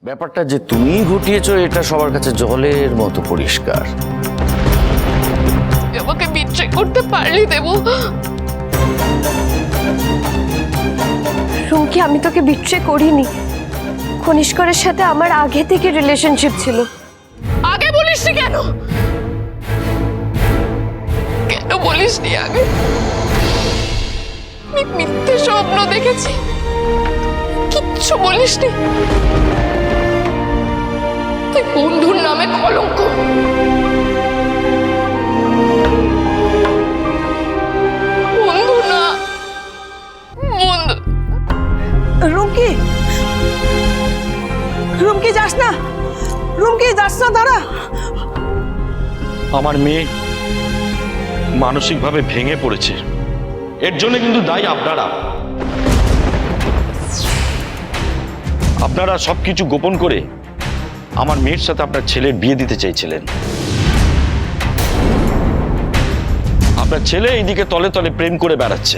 ব্যাপারটা যে তুমি ঘটিয়েছো এটা সবার কাছে জলের মতো পরিষ্কার। আমাকে বিট্রে করতে পারলি দেবু। রুমকি, আমি তোকে বিট্রে করিনি। কনিষ্করের সাথে আমার আগে থেকে রিলেশনশিপ ছিল। আগে বলিসনি কেন? কেন বলিসনি আগে? আমি মিথ্যে স্বপ্ন দেখেছি, কিচ্ছু বলিসনি। তুই বন্ধুর নামে কলঙ্ক। বন্ধু না, বন্ধু। রুমকি, রুমকি যাস না, রুমকি যাস না, দাঁড়া। আমার মেয়ে মানসিকভাবে ভেঙে পড়েছে, এর জন্য কিন্তু দায়ী আপনারা। আপনারা সবকিছু গোপন করে আমার মেয়ের সাথে আপনার ছেলের বিয়ে দিতে চাইছিলেন। আপনার ছেলে এইদিকে তলে তলে প্রেম করে বেড়াচ্ছে,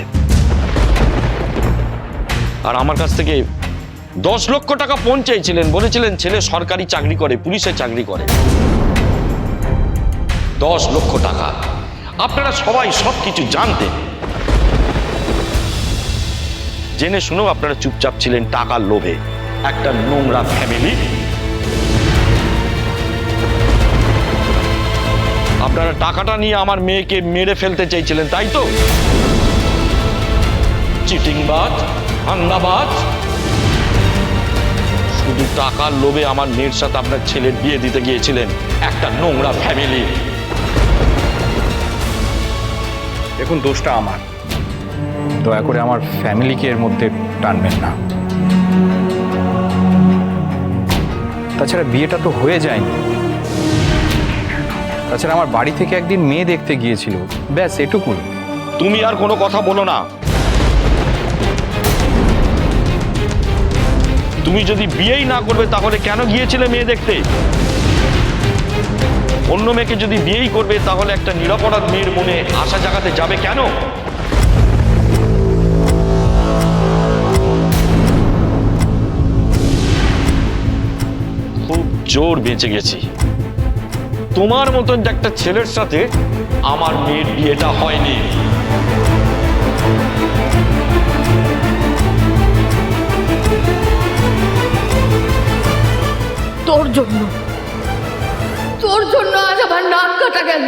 আর আমার কাছ থেকে 10 লক্ষ টাকা পণ চাইছিলেন। বলেছিলেন ছেলে সরকারি চাকরি করে, পুলিশে চাকরি করে। 10 লক্ষ টাকা। আপনারা সবাই সবকিছু জানতেন, জেনে শুনেও আপনারা চুপচাপ ছিলেন টাকার লোভে। একটা নোংরা ফ্যামিলি। আপনারা টাকাটা নিয়ে আমার মেয়েকে মেরে ফেলতে চাইছিলেন, তাই তো? চিটিংবাজ, হাঙ্গাবাজ। শুধু টাকার লোভে আমার মেয়ের সাথে আপনার ছেলের বিয়ে দিতে গিয়েছিলেন। একটা নোংরা ফ্যামিলি। দেখুন, দোষটা আমার। দয়া করে আমার ফ্যামিলিকে এর মধ্যে টানবেন না। তাছাড়া বিয়েটা তো হয়ে যায়নি। তাছাড়া আমার বাড়ি থেকে একদিন মেয়ে দেখতে গিয়েছিল, ব্যাস এটুকুই। তুমি আর কোনো কথা বলো না। তুমি যদি বিয়েই না করবে তাহলে কেন গিয়েছিলে মেয়ে দেখতে? অন্য মেয়েকে যদি বিয়েই করবে তাহলে একটা নিরপরাধ মেয়ের মনে আশা জাগাতে যাবে কেন? খুব জোর বেঁচে গেছি। তোমার মতন একটা ছেলের সাথে আমার মেয়ের বিয়েটা হয়নি। তোর জন্য, তোর জন্য আজ আমার নাক কাটা গেল।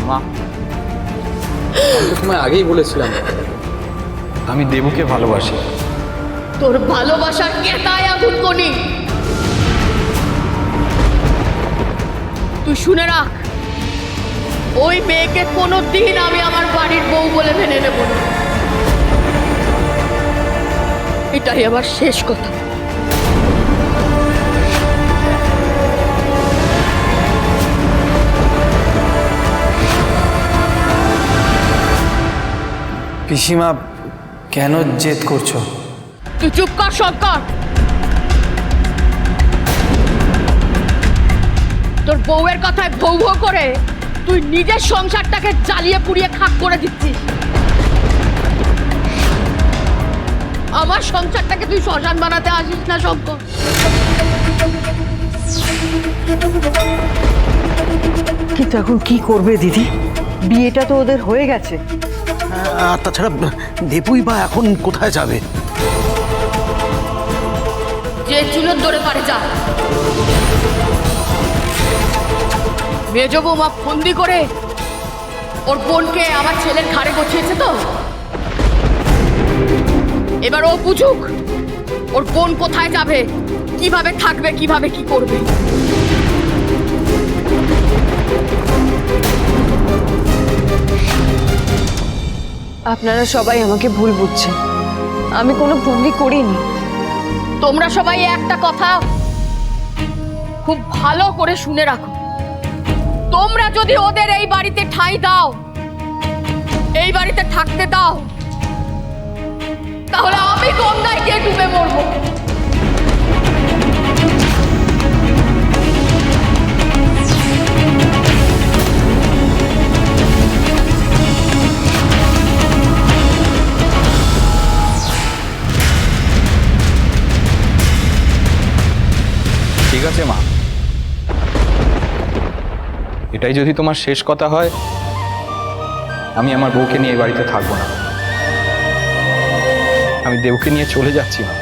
মা, আমি তো তোমায় আগেই বলেছিলাম আমি দেবুকে ভালোবাসি। তোর ভালোবাসার কেতায় আগুন কোনি। তুই শুনে রাখ, ওই মেয়েকে কোনোদিন আমি আমার বাড়ির বউ বলে মেনে নেব না। এটাই আমার শেষ কথা। পিসিমা, কেন জেদ করছো? তুই চুপ কর শঙ্কর। তোর বউয়ের কথায় ভৌ ভৌ করে তুই নিজের সংসারটাকে জ্বালিয়ে পুড়িয়ে খাক করে দিচ্ছিস। আমার সংসারটাকে তুই শ্মশান বানাতে আসিস না শঙ্কর। কিন্তু এখন কি করবে দিদি? বিয়েটা তো ওদের হয়ে গেছে। আর তাছাড়া দেবুই বা এখন কোথায় যাবে? যে চুলোর দৌড়ে পারে যা। মেজ বৌমা ফন্দি করে ওর বোনকে আমার ছেলের ঘাড়ে বসিয়েছে তো। এবার ও বুঝুক ওর বোন কোথায় যাবে, কিভাবে থাকবে, কিভাবে কি করবে। আপনারা সবাই আমাকে ভুল বুঝছেন। আমি কোনো ভঙ্গি করিনি। তোমরা সবাই একটা কথা খুব ভালো করে শুনে রাখো। তোমরা যদি ওদের এই বাড়িতে ঠাঁই দাও, এই বাড়িতে থাকতে দাও, তাহলে আমি গঙ্গায় গিয়ে ডুবে মরবো। ঠিক আছে মা, এটাই যদি তোমার শেষ কথা হয়, আমি আমার বউকে নিয়ে বাড়িতে থাকবো না। আমি দেবকে নিয়ে চলে যাচ্ছি মা।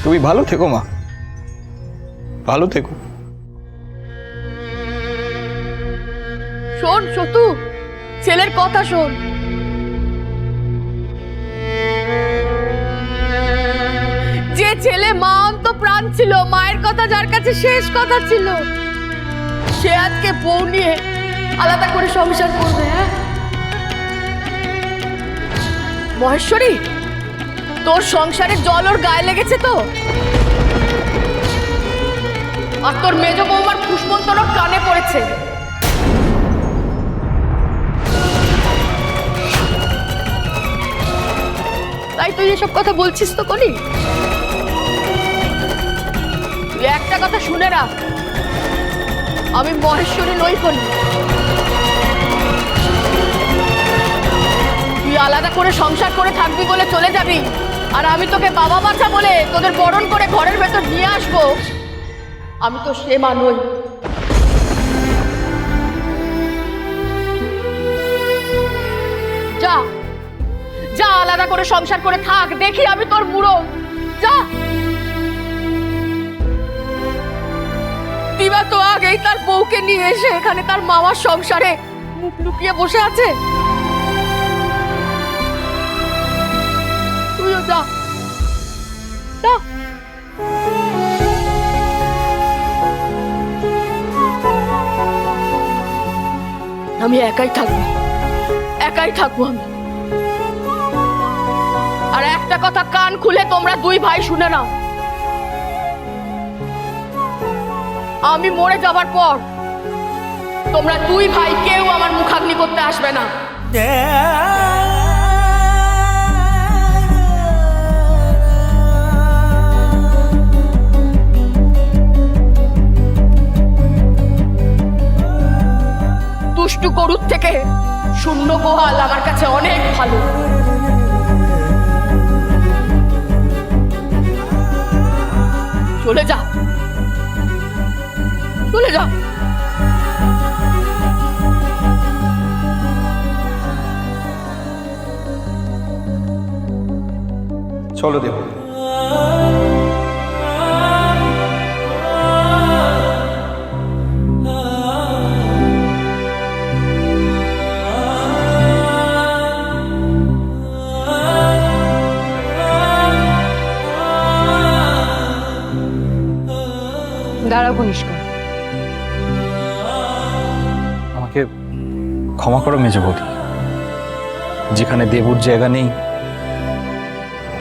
তুমি ভালো থেকো মা, ভালো থেকো। শোন সতু, ছেলের কথা শোন। যে ছেলে মা অন্ত প্রাণ ছিল, মায়ের কথা যার কাছে শেষ কথা ছিল, সে আজকে বউ নিয়ে আলাদা করে সংসার করবে। হ্যাঁ মহেশ্বরী, তোর সংসারে জল ওর গায়ে লেগেছে তো, আর তোর মেজ বৌমার পুষ্পন্তর কানে পড়েছে। তাই তুই এসব কথা বলছিস তো কলি? তুই একটা কথা শুনে রাখ, আমি মহেশ্বরী নই কলি। তুই আলাদা করে সংসার করে থাকবি বলে চলে যাবি, আর আমি তোকে বাবা বাচ্চা বলে তোদের বরণ করে ঘরের ভেতর নিয়ে আসবো, আমি তো সে মা নই। যা যা, আলাদা করে সংসার করে থাক, দেখি আমি তোর বুড়ো। যা। দিবা তো আগেই তার বউকে নিয়ে এসে এখানে তার মামার সংসারে মুখ লুকিয়ে বসে আছে। তুইও যা যা। আমি একাই থাকবো, একাই থাকবো আমি। আর একটা কথা কান খুলে তোমরা দুই ভাই শুনে নাও, আমি মরে যাবার পর তোমরা দুই ভাই কেউ আমার মুখাগ্নি করতে আসবে না। দুষ্টু গরুর থেকে শূন্য গোহাল আমার কাছে অনেক ভালো। চলে যা, চলে যা। চলো দেব। দাঁড়াও কনিষ্ক, আমাকে ক্ষমা করো মেজ বৌদি, যেখানে দেবুর জায়গা নেই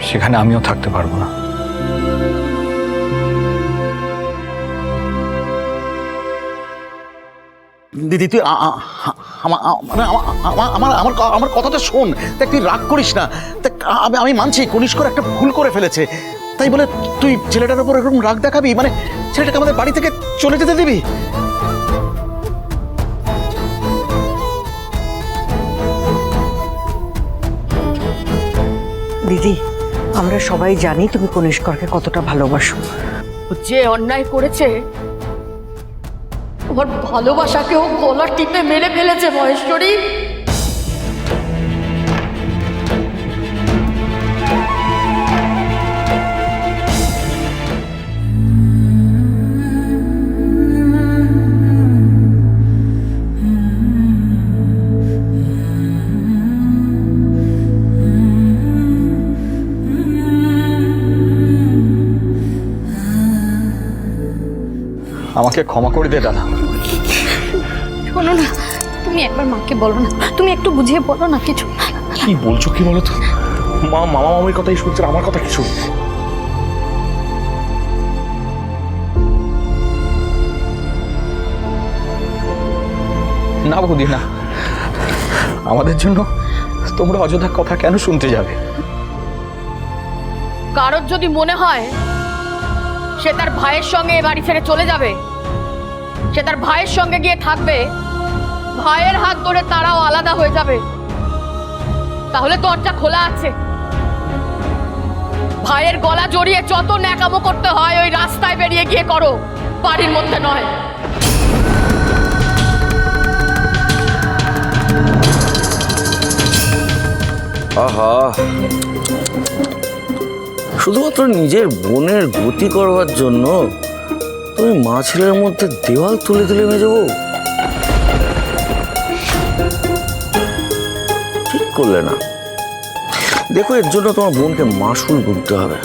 সেখানে আমিও থাকতে পারবো না। দিদি তুই আমার কথাটা শোন। দেখ তুই রাগ করিস না। দেখ আমি মানছি কনিষ্কর একটা ভুল করে ফেলেছে, তাই বলে তুই ছেলেটার উপর এরকম রাগ দেখাবি? মানে ছেলেটাকে আমাদের বাড়ি থেকে চলে যেতে দিবি? দিদি, আমরা সবাই জানি তুমি কনিষ্করকে কতটা ভালোবাসো। যে অন্যায় করেছে, ওর ভালোবাসাকেও গলা টিপে মেরে ফেলেছে মহেশ্বরী। আমাকে ক্ষমা করে দে দাদা। শোনো না, তুমি একবার মাকে বলো না, তুমি একটু বুঝিয়ে বলো না কিছু। কি বলছো কি বলো তো? মা মামা মামির কথাই শুনছে, আমার কথা কি শুনছে? না বৌদি না, আমাদের জন্য তোমরা অযথা কথা কেন শুনতে যাবে? কারোর যদি মনে হয় সে তার ভাইয়ের সঙ্গে এ বাড়ি ছেড়ে চলে যাবে, সে তার ভাইয়ের সঙ্গে গিয়ে থাকবে, ভাইয়ের হাত ধরে তারাও আলাদা হয়ে যাবে, তাহলে দরজা খোলা আছে। ভাইয়ের গলা জড়িয়ে যত ন্যাকামো করতে হয় ওই রাস্তায় বেরিয়ে গিয়ে করো, বাড়ির মধ্যে নয়। আহা, শুধুমাত্র নিজের বোনের গতি করবার জন্য তুমি মা ছেলের মধ্যে দেওয়াল তুলে তুলে মেজাবো? ঠিক করলে না। দেখো, এর জন্য তোমার বোনকে মাসুল গুনতে হবে।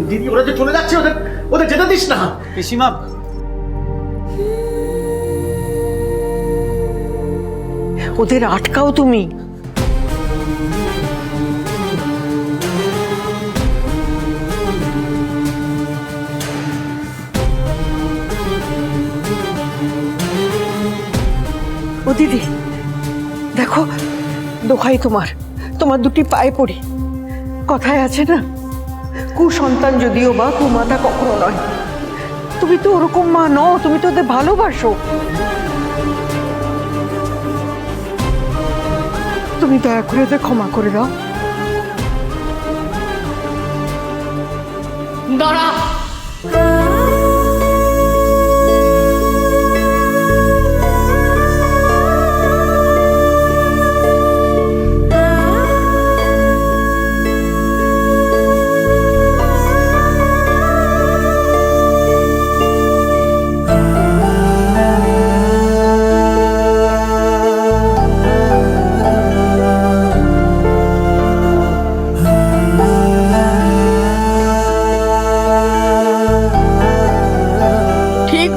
দিদি, ওরা যে চলে যাচ্ছে, ওদের ওদের যেতে দিস না। পিসিমা, ওদের আটকাও তুমি। ও দিদি, দেখো, দোহাই তোমার, তোমার দুটি পায়ে পড়ি। কথায় আছে না, কুসন্তান যদিও বা কুমাতা কখনো নয়। তুমি তো ওরকম মা নও, তুমি তো ওদের ভালোবাসো। তুমি দয়া করে ওদের ক্ষমা করে দাও। দাঁড়া,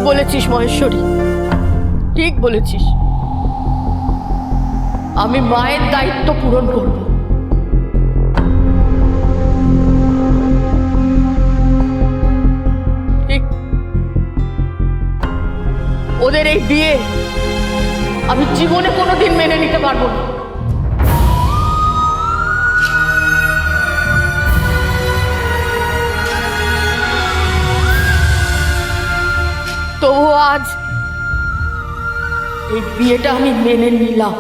বলেছিস মহেশ্বরী, ঠিক বলেছিস। আমি মায়ের দায়িত্ব পূরণ করব। ঠিক, ওদের এই বিয়ে আমি জীবনে কোনোদিন মেনে নিতে পারবো না। তবুও আজ এই বিয়েটা আমি মেনে নিলাম।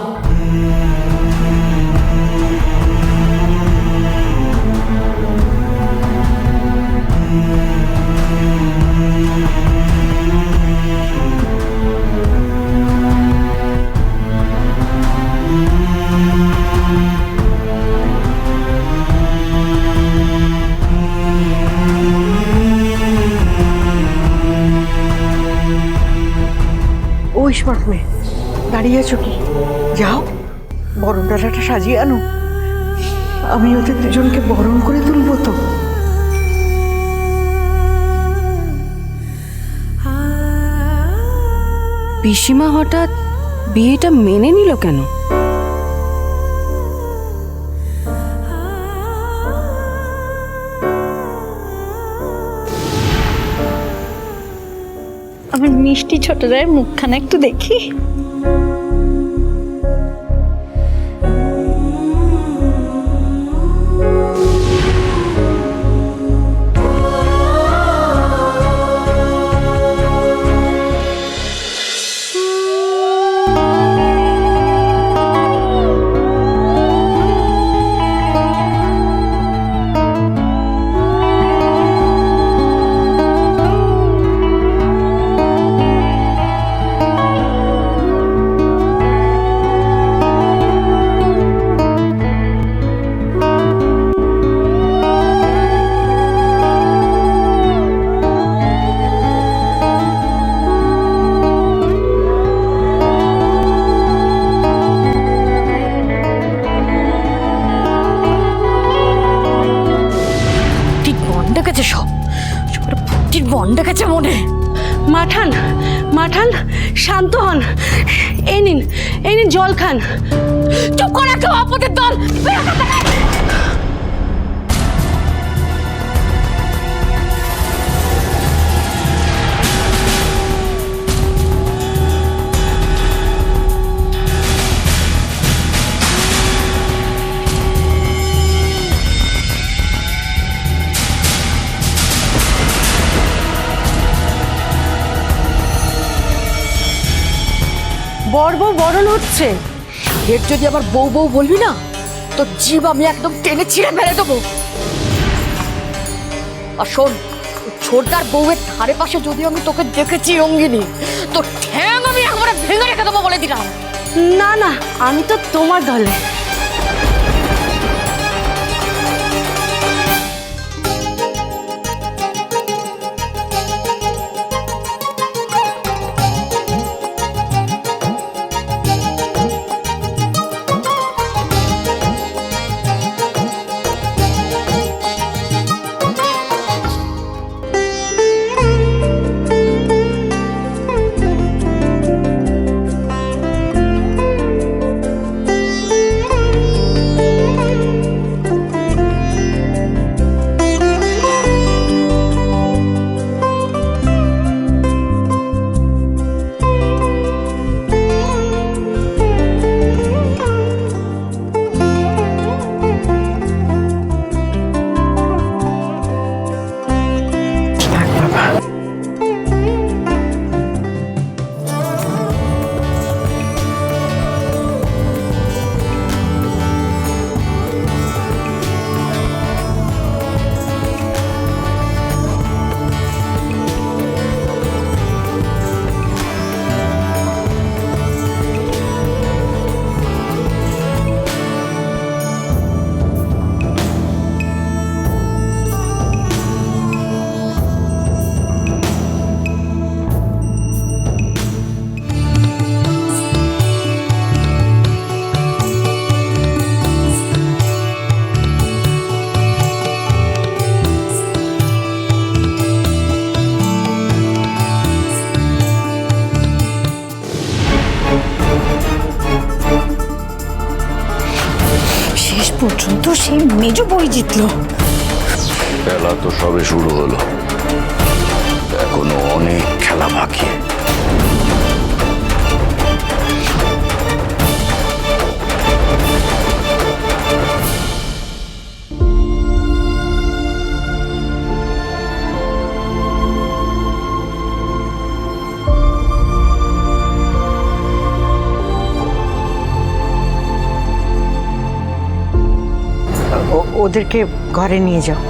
ও স্মার্ট মেয়ে, দাঁড়িয়ে আছো কি? যাও, বরণ ডালাটা সাজিয়ে আনো। আমি ওদের দুজনকে বরণ করে তুলবো তো। পিসিমা হঠাৎ বিয়েটা মেনে নিল কেন? আমার মিষ্টি ছোট রায়ের মুখখানা একটু দেখি। পাঠান, শান্ত হন। এই নিন জল খান। চুপ করে একটা আপদের দল বের হতে দে। বর বউ বরণ হচ্ছে। এর যদি আবার বউ বউ বলবি না তো জীব আমি একদম টেনে ছিঁড়ে মেরে দেবো। আর শোন, ছোটদার বউয়ের ধারে পাশে যদি আমি তোকে দেখেছি অঙ্গিনী, তো ঠ্যাং আমি একবারে ভেঙে রেখে দেবো বলে দিলাম। না না, আমি তো তোমার দলে। শেষ পর্যন্ত সেই মেজ বই জিতলো। খেলা তো সবে শুরু হলো, এখনো অনেক খেলা বাকি। ওদেরকে ঘরে নিয়ে যাও।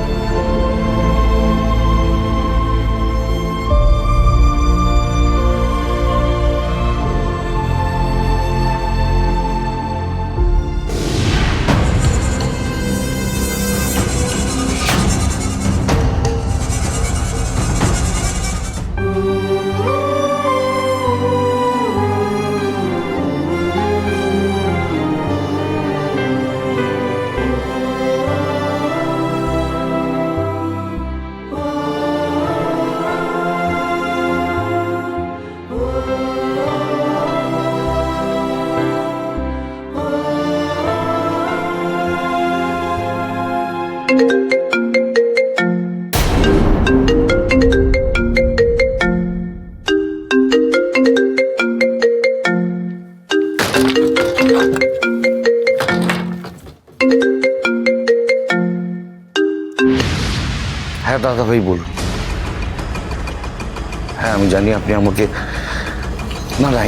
হ্যাঁ দাদা ভাই বলুন। হ্যাঁ আমি জানি আপনি আমাকে, না না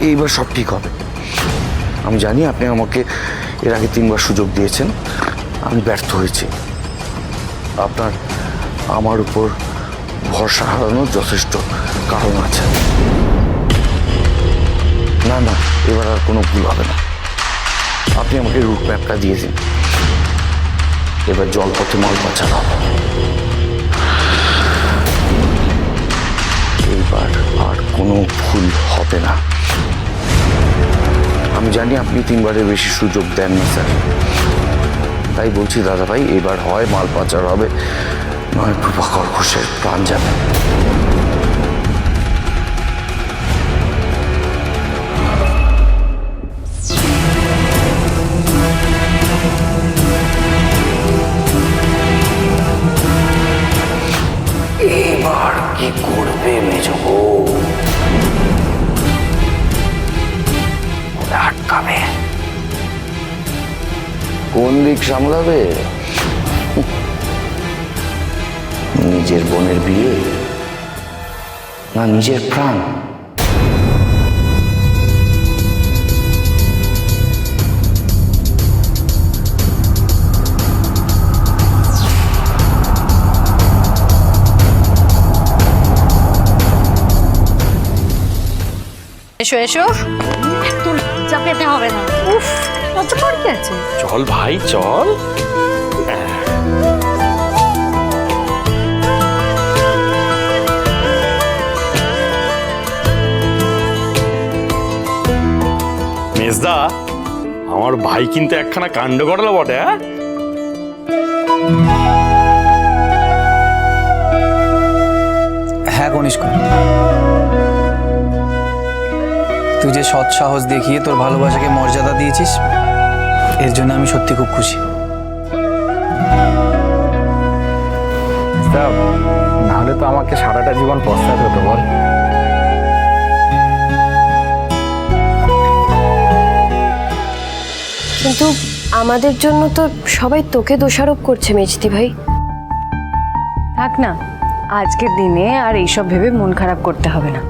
এইবার সব ঠিক হবে। আমি জানি আপনি আমাকে এর আগে 3 বার সুযোগ দিয়েছেন, আমি ব্যর্থ হয়েছি। আপনার আমার উপর ভরসা হারানোর যথেষ্ট কারণ আছে। না না, এবার আর কোনো ভুল হবে না। আপনি আমাকে রুট ম্যাপটা দিয়ে দিন, এবার জলপথে মাল পাচার হবে। এইবার আর কোনো ভুল হবে না। আমি জানি আপনি 3 বারের বেশি সুযোগ দেন না স্যার, তাই বলছি দাদা ভাই, এবার হয় মাল পাচার হবে, নয় প্রভাকর ঘোষের প্রাণ যাবে। পাবলিক সামলাবে? নিজের বোনের বিয়ে না নিজের প্রাণ? এসো এসো, তোর লজ্জা পেতে হবে না। উফ, লজ্জা পাওয়ার কি আছে? চল ভাই চল। মেজদা, আমার ভাই কিন্তু একখানা কাণ্ড ঘটালো বটে। হ্যাঁ, হ্যাঁ কনিষ্ক, তুই যে সৎ সাহস দেখিয়ে তোর ভালোবাসাকে মর্যাদা দিয়েছিস, এর জন্য আমি সত্যি খুব খুশি। নাহলে তো আমাকে সারাটা জীবন পস্তাতে হতো বল। কিন্তু আমাদের জন্য তো সবাই তোকে দোষারোপ করছে মেজদি ভাই। থাক না, আজকের দিনে আর এইসব ভেবে মন খারাপ করতে হবে না।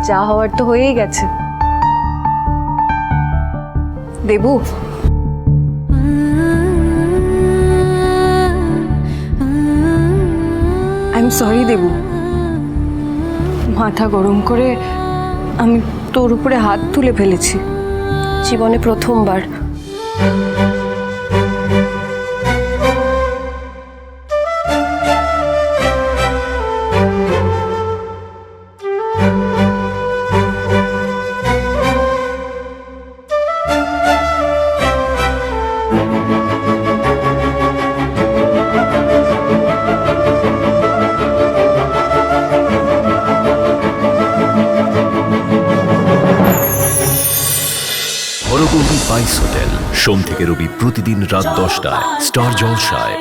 যা হওয়ার তো হয়েই গেছে। Debu, I am sorry Debu, মাথা গরম করে আমি তোর উপরে হাত তুলে ফেলেছি। জীবনে প্রথমবার। হরগৌরী বাইস হোটেল, সোম থেকে রবি প্রতিদিন রাত 10টায় স্টার জলসায়।